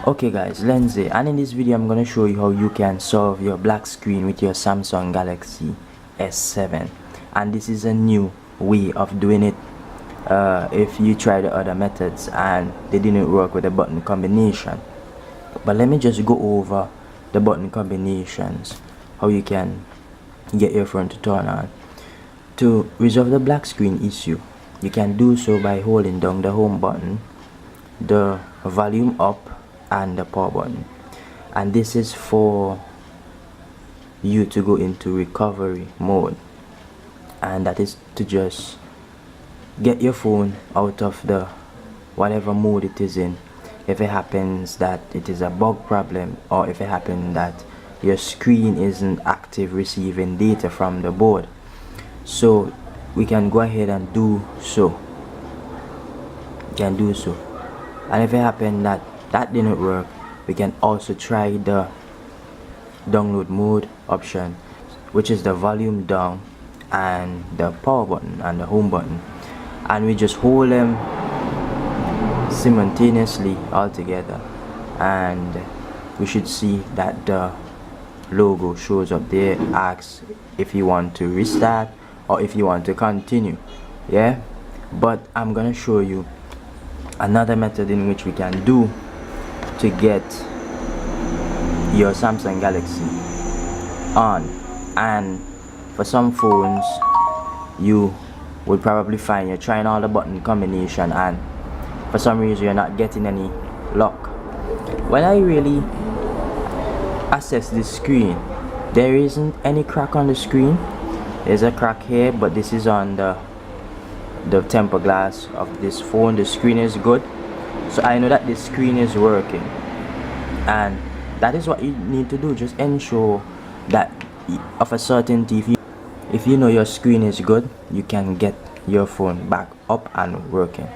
Okay guys, Lindsay, and in this video I'm going to show you how you can solve your black screen with your Samsung Galaxy S7, and this is a new way of doing it. If you try the other methods and they didn't work with the button combination, but let me just go over the button combinations, how you can get your phone to turn on. To resolve the black screen issue, you can do so by holding down the home button, the volume up, and the power button, and this is for you to go into recovery mode, and that is to just get your phone out of the whatever mode it is in. If it happens that it is a bug problem, or if it happens that your screen isn't active receiving data from the board, so we can go ahead and do so. And if it happens that that didn't work, we can also try the download mode option, which is the volume down and the power button and the home button, and we just hold them simultaneously all together, and we should see that the logo shows up there, asks if you want to restart or if you want to continue. Yeah, but I'm gonna show you another method in which we can do to get your Samsung Galaxy on. And for some phones, you would probably find you're trying all the button combination and for some reason you're not getting any luck. When I really assess this screen, there isn't any crack on the screen. There's a crack here, but this is on the temper glass of this phone. The screen is good, so I know that this screen is working, and that is what you need to do. Just ensure that of a certainty, if you know your screen is good, you can get your phone back up and working.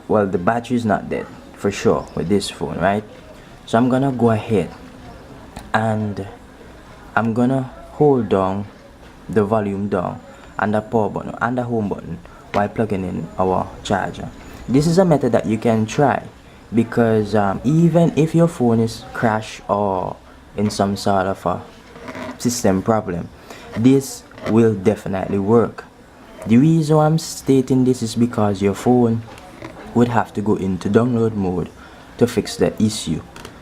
Well, the battery is not dead for sure with this phone, right? So I'm gonna go ahead and I'm gonna hold down the volume down and the power button and the home button while plugging in our charger. This is a method that you can try, because even if your phone is crashed or in some sort of a system problem, this will definitely work. The reason why I'm stating this is because your phone would have to go into download mode to fix the issue.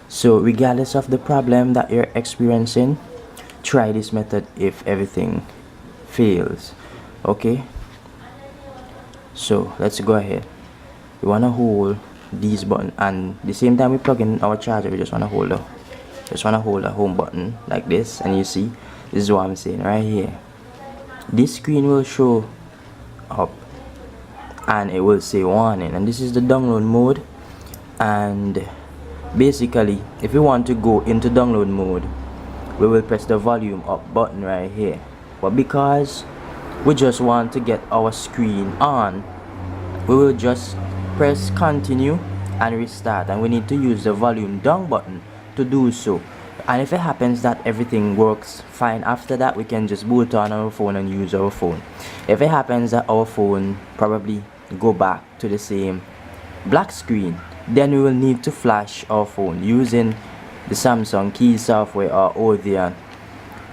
So regardless of the problem that you're experiencing, try this method if everything fails. Okay, so let's go ahead. We want to hold these buttons, and the same time we plug in our charger, we just want to hold the home button like this, and you see, this is what I'm saying right here. This screen will show up and it will say warning, and this is the download mode. And basically, if we want to go into download mode, we will press the volume up button right here, but because we just want to get our screen on, we will just press continue and restart, and we need to use the volume down button to do so. And if it happens that everything works fine after that, we can just boot on our phone and use our phone. If it happens that our phone probably go back to the same black screen, then we will need to flash our phone using the Samsung key software or Odeon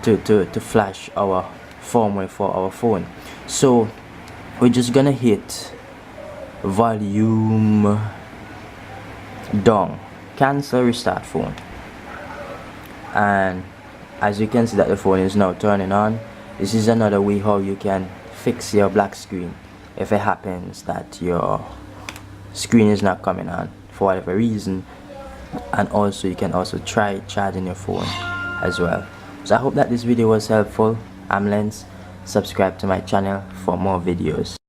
to flash our firmware for our phone. So we're just gonna hit volume down, cancel, restart phone, and as you can see that the phone is now turning on. This is another way how you can fix your black screen if it happens that your screen is not coming on for whatever reason. And also you can also try charging your phone as well. So I hope that this video was helpful. I'm Lens. Subscribe to my channel for more videos.